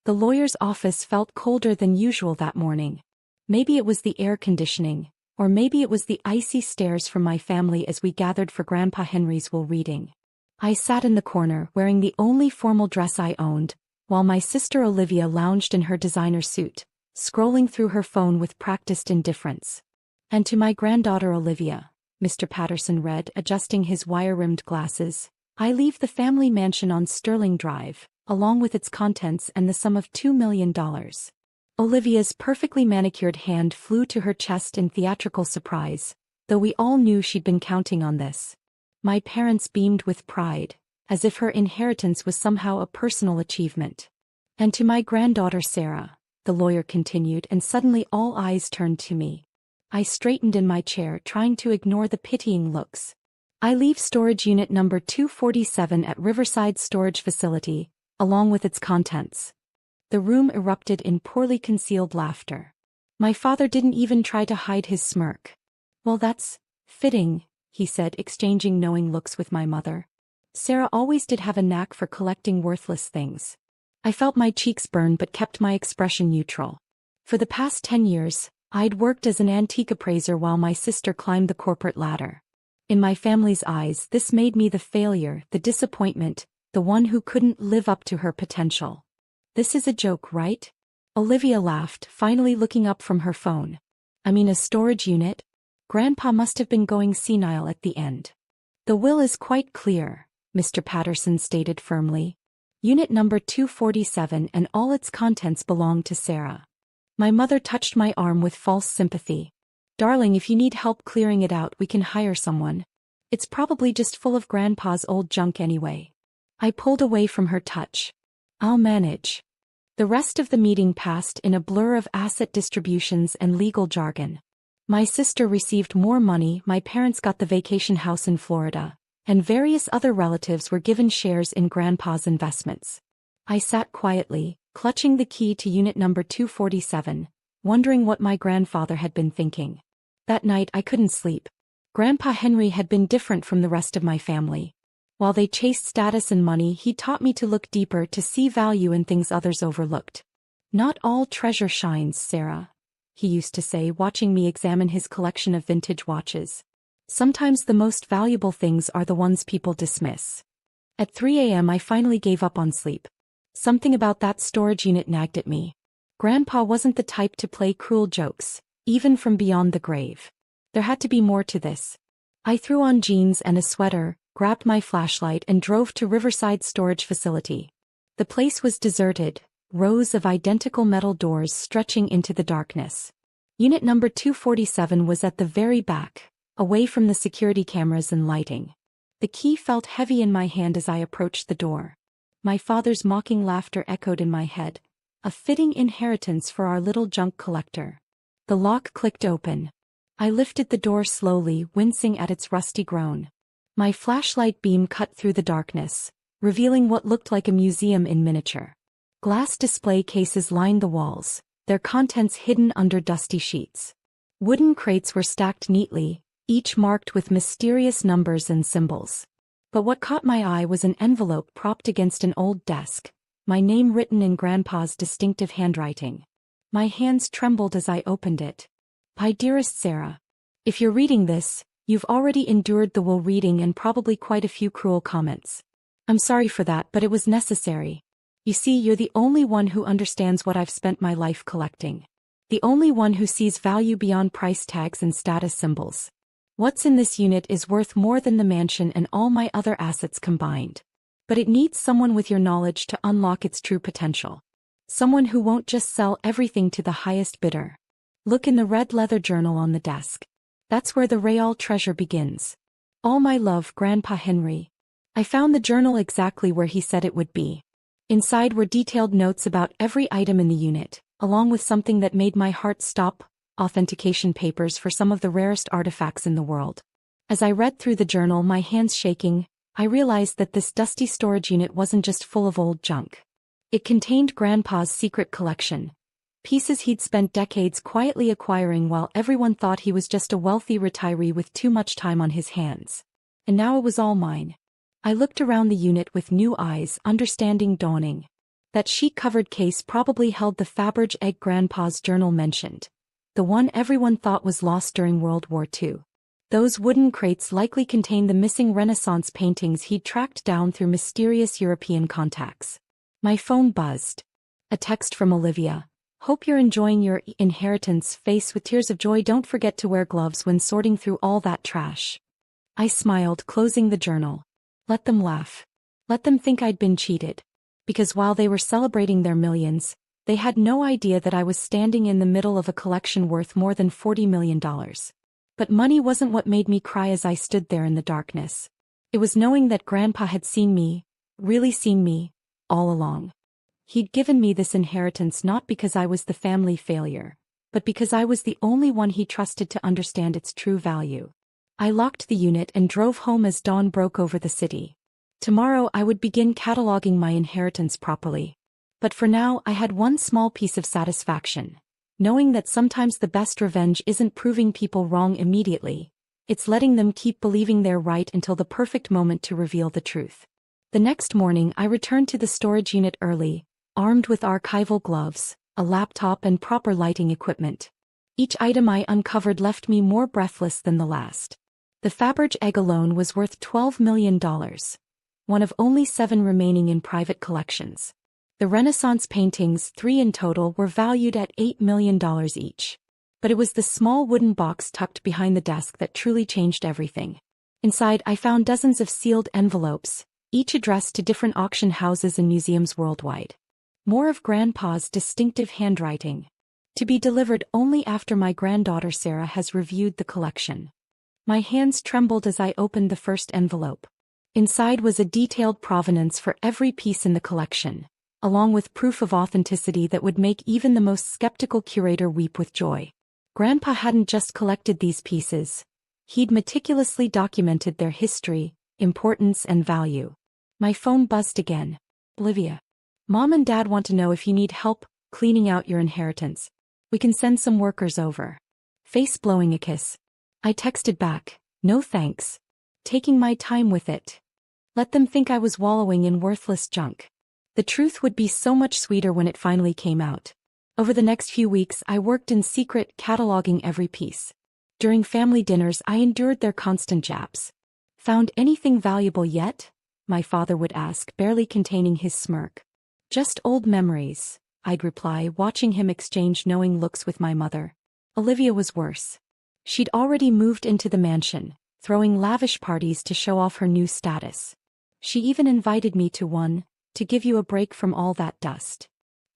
The lawyer's office felt colder than usual that morning. Maybe it was the air conditioning, or maybe it was the icy stares from my family as we gathered for Grandpa Henry's will reading. I sat in the corner wearing the only formal dress I owned, while my sister Olivia lounged in her designer suit, scrolling through her phone with practiced indifference. And to my granddaughter Olivia, Mr. Patterson read, adjusting his wire-rimmed glasses, I leave the family mansion on Sterling Drive, along with its contents and the sum of $2 million. Olivia's perfectly manicured hand flew to her chest in theatrical surprise, though we all knew she'd been counting on this. My parents beamed with pride, as if her inheritance was somehow a personal achievement. And to my granddaughter Sarah, the lawyer continued, and suddenly all eyes turned to me. I straightened in my chair, trying to ignore the pitying looks. I leave storage unit number 247 at Riverside Storage Facility, along with its contents. The room erupted in poorly concealed laughter. My father didn't even try to hide his smirk. Well, that's fitting, he said, exchanging knowing looks with my mother. Sarah always did have a knack for collecting worthless things. I felt my cheeks burn but kept my expression neutral. For the past 10 years, I'd worked as an antique appraiser while my sister climbed the corporate ladder. In my family's eyes, this made me the failure, the disappointment, the one who couldn't live up to her potential. This is a joke, right? Olivia laughed, finally looking up from her phone. I mean, a storage unit? Grandpa must have been going senile at the end. The will is quite clear, Mr. Patterson stated firmly. Unit number 247 and all its contents belong to Sarah. My mother touched my arm with false sympathy. Darling, if you need help clearing it out, we can hire someone. It's probably just full of Grandpa's old junk anyway. I pulled away from her touch. I'll manage. The rest of the meeting passed in a blur of asset distributions and legal jargon. My sister received more money, my parents got the vacation house in Florida, and various other relatives were given shares in Grandpa's investments. I sat quietly, clutching the key to unit number 247, wondering what my grandfather had been thinking. That night I couldn't sleep. Grandpa Henry had been different from the rest of my family. While they chased status and money, he taught me to look deeper, to see value in things others overlooked. Not all treasure shines, Sarah, he used to say, watching me examine his collection of vintage watches. Sometimes the most valuable things are the ones people dismiss. At 3 a.m. I finally gave up on sleep. Something about that storage unit nagged at me. Grandpa wasn't the type to play cruel jokes, even from beyond the grave. There had to be more to this. I threw on jeans and a sweater, grabbed my flashlight and drove to Riverside Storage Facility. The place was deserted, rows of identical metal doors stretching into the darkness. Unit number 247 was at the very back, away from the security cameras and lighting. The key felt heavy in my hand as I approached the door. My father's mocking laughter echoed in my head, a fitting inheritance for our little junk collector. The lock clicked open. I lifted the door slowly, wincing at its rusty groan. My flashlight beam cut through the darkness, revealing what looked like a museum in miniature. Glass display cases lined the walls, their contents hidden under dusty sheets. Wooden crates were stacked neatly, each marked with mysterious numbers and symbols. But what caught my eye was an envelope propped against an old desk, my name written in Grandpa's distinctive handwriting. My hands trembled as I opened it. My dearest Sarah, if you're reading this, you've already endured the will reading and probably quite a few cruel comments. I'm sorry for that, but it was necessary. You see, you're the only one who understands what I've spent my life collecting. The only one who sees value beyond price tags and status symbols. What's in this unit is worth more than the mansion and all my other assets combined. But it needs someone with your knowledge to unlock its true potential. Someone who won't just sell everything to the highest bidder. Look in the red leather journal on the desk. That's where the real treasure begins. All my love, Grandpa Henry. I found the journal exactly where he said it would be. Inside were detailed notes about every item in the unit, along with something that made my heart stop, authentication papers for some of the rarest artifacts in the world. As I read through the journal, my hands shaking, I realized that this dusty storage unit wasn't just full of old junk. It contained Grandpa's secret collection. Pieces he'd spent decades quietly acquiring while everyone thought he was just a wealthy retiree with too much time on his hands. And now it was all mine. I looked around the unit with new eyes, understanding dawning. That sheet-covered case probably held the Faberge egg Grandpa's journal mentioned. The one everyone thought was lost during World War II. Those wooden crates likely contained the missing Renaissance paintings he'd tracked down through mysterious European contacts. My phone buzzed. A text from Olivia. Hope you're enjoying your inheritance. Face with tears of joy. Don't forget to wear gloves when sorting through all that trash. I smiled, closing the journal. Let them laugh. Let them think I'd been cheated. Because while they were celebrating their millions, they had no idea that I was standing in the middle of a collection worth more than $40 million. But money wasn't what made me cry as I stood there in the darkness. It was knowing that Grandpa had seen me, really seen me, all along. He'd given me this inheritance not because I was the family failure, but because I was the only one he trusted to understand its true value. I locked the unit and drove home as dawn broke over the city. Tomorrow I would begin cataloging my inheritance properly. But for now I had one small piece of satisfaction. Knowing that sometimes the best revenge isn't proving people wrong immediately, it's letting them keep believing they're right until the perfect moment to reveal the truth. The next morning I returned to the storage unit early, armed with archival gloves, a laptop and proper lighting equipment. Each item I uncovered left me more breathless than the last. The Faberge egg alone was worth $12 million, one of only 7 remaining in private collections. The Renaissance paintings, 3 in total, were valued at $8 million each. But it was the small wooden box tucked behind the desk that truly changed everything. Inside I found dozens of sealed envelopes, each addressed to different auction houses and museums worldwide. More of Grandpa's distinctive handwriting. To be delivered only after my granddaughter Sarah has reviewed the collection. My hands trembled as I opened the first envelope. Inside was a detailed provenance for every piece in the collection, along with proof of authenticity that would make even the most skeptical curator weep with joy. Grandpa hadn't just collected these pieces. He'd meticulously documented their history, importance, and value. My phone buzzed again. Olivia. Mom and Dad want to know if you need help cleaning out your inheritance. We can send some workers over. Face blowing a kiss. I texted back, no thanks. Taking my time with it. Let them think I was wallowing in worthless junk. The truth would be so much sweeter when it finally came out. Over the next few weeks I worked in secret, cataloging every piece. During family dinners I endured their constant jabs. Found anything valuable yet? My father would ask, barely containing his smirk. Just old memories, I'd reply, watching him exchange knowing looks with my mother. Olivia was worse. She'd already moved into the mansion, throwing lavish parties to show off her new status. She even invited me to one, to give you a break from all that dust.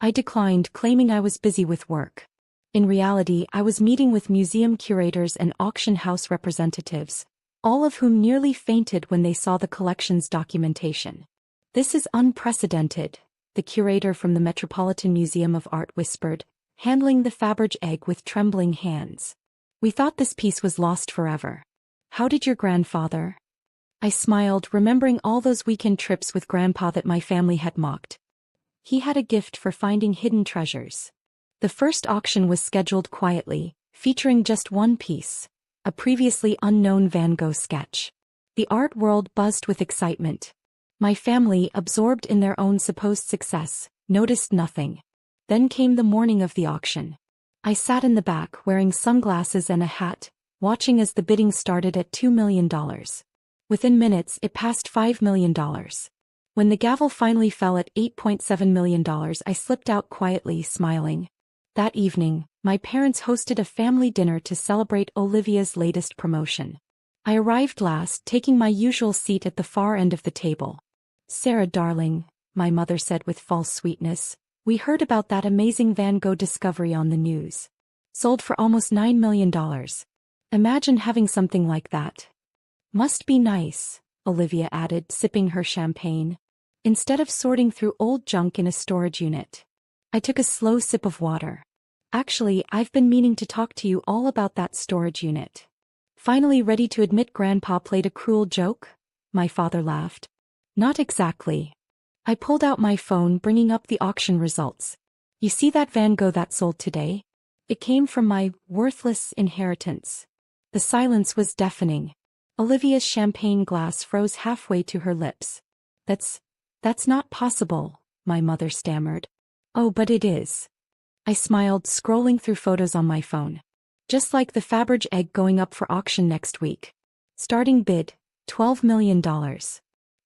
I declined, claiming I was busy with work. In reality, I was meeting with museum curators and auction house representatives, all of whom nearly fainted when they saw the collection's documentation. This is unprecedented, the curator from the Metropolitan Museum of Art whispered, handling the Faberge egg with trembling hands. We thought this piece was lost forever. How did your grandfather? I smiled, remembering all those weekend trips with Grandpa that my family had mocked. He had a gift for finding hidden treasures. The first auction was scheduled quietly, featuring just one piece, a previously unknown Van Gogh sketch. The art world buzzed with excitement. My family, absorbed in their own supposed success, noticed nothing. Then came the morning of the auction. I sat in the back wearing sunglasses and a hat, watching as the bidding started at $2 million. Within minutes it passed $5 million. When the gavel finally fell at $8.7 million, I slipped out quietly, smiling. That evening, my parents hosted a family dinner to celebrate Olivia's latest promotion. I arrived last, taking my usual seat at the far end of the table. Sarah, darling, my mother said with false sweetness, we heard about that amazing Van Gogh discovery on the news. Sold for almost $9 million. Imagine having something like that. Must be nice, Olivia added, sipping her champagne. Instead of sorting through old junk in a storage unit. I took a slow sip of water. Actually, I've been meaning to talk to you all about that storage unit. Finally ready to admit Grandpa played a cruel joke? My father laughed. Not exactly. I pulled out my phone, bringing up the auction results. You see that Van Gogh that sold today? It came from my worthless inheritance. The silence was deafening. Olivia's champagne glass froze halfway to her lips. That's not possible, my mother stammered. Oh, but it is. I smiled, scrolling through photos on my phone. Just like the Faberge egg going up for auction next week. Starting bid, $12 million.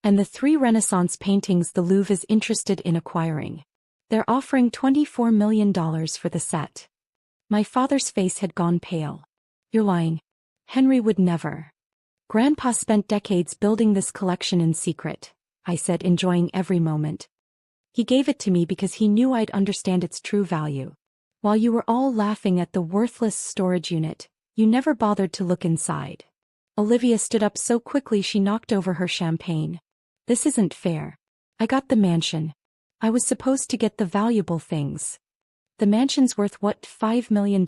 And the 3 Renaissance paintings the Louvre is interested in acquiring. They're offering $24 million for the set. My father's face had gone pale. You're lying. Henry would never. Grandpa spent decades building this collection in secret, I said, enjoying every moment. He gave it to me because he knew I'd understand its true value. While you were all laughing at the worthless storage unit, you never bothered to look inside. Olivia stood up so quickly she knocked over her champagne. This isn't fair. I got the mansion. I was supposed to get the valuable things. The mansion's worth what, $5 million?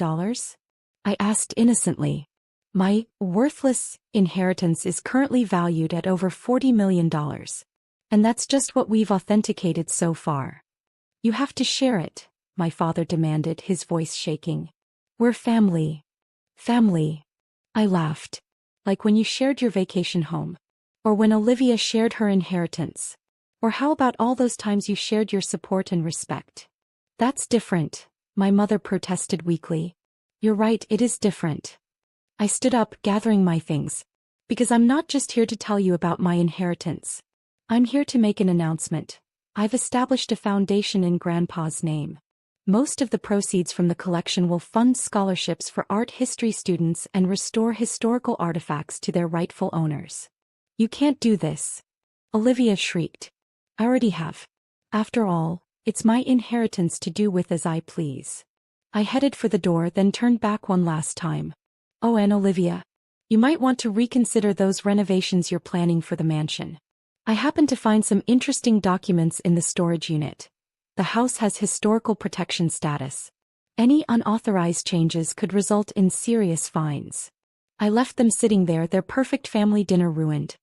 I asked innocently. My worthless inheritance is currently valued at over $40 million. And that's just what we've authenticated so far. You have to share it, my father demanded, his voice shaking. We're family. Family. I laughed. Like when you shared your vacation home. Or when Olivia shared her inheritance. Or how about all those times you shared your support and respect? That's different, my mother protested weakly. You're right, it is different. I stood up, gathering my things. Because I'm not just here to tell you about my inheritance. I'm here to make an announcement. I've established a foundation in Grandpa's name. Most of the proceeds from the collection will fund scholarships for art history students and restore historical artifacts to their rightful owners. You can't do this. Olivia shrieked. I already have. After all, it's my inheritance to do with as I please. I headed for the door, then turned back one last time. Oh, and Olivia, you might want to reconsider those renovations you're planning for the mansion. I happened to find some interesting documents in the storage unit. The house has historical protection status. Any unauthorized changes could result in serious fines. I left them sitting there, their perfect family dinner ruined.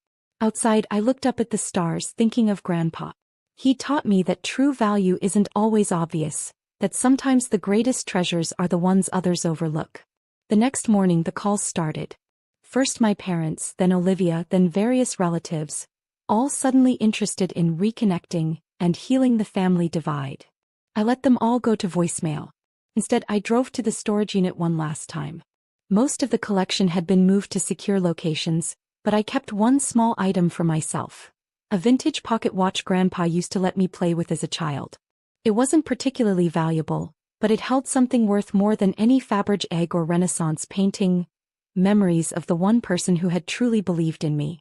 Outside, I looked up at the stars, thinking of Grandpa. He taught me that true value isn't always obvious, that sometimes the greatest treasures are the ones others overlook. The next morning the calls started. First my parents, then Olivia, then various relatives, all suddenly interested in reconnecting and healing the family divide. I let them all go to voicemail. Instead, I drove to the storage unit one last time. Most of the collection had been moved to secure locations, but I kept one small item for myself. A vintage pocket watch Grandpa used to let me play with as a child. It wasn't particularly valuable, but it held something worth more than any Faberge egg or Renaissance painting. Memories of the one person who had truly believed in me.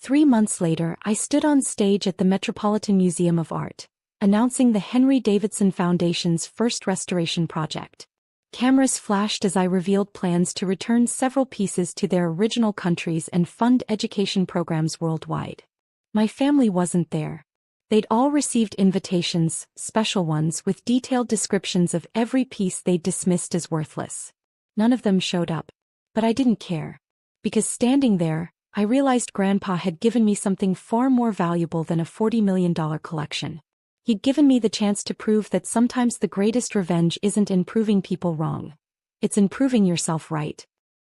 3 months later, I stood on stage at the Metropolitan Museum of Art, announcing the Henry Davidson Foundation's first restoration project. Cameras flashed as I revealed plans to return several pieces to their original countries and fund education programs worldwide. My family wasn't there. They'd all received invitations, special ones with detailed descriptions of every piece they'd dismissed as worthless. None of them showed up. But I didn't care. Because standing there, I realized Grandpa had given me something far more valuable than a $40 million collection. He'd given me the chance to prove that sometimes the greatest revenge isn't in proving people wrong. It's in proving yourself right.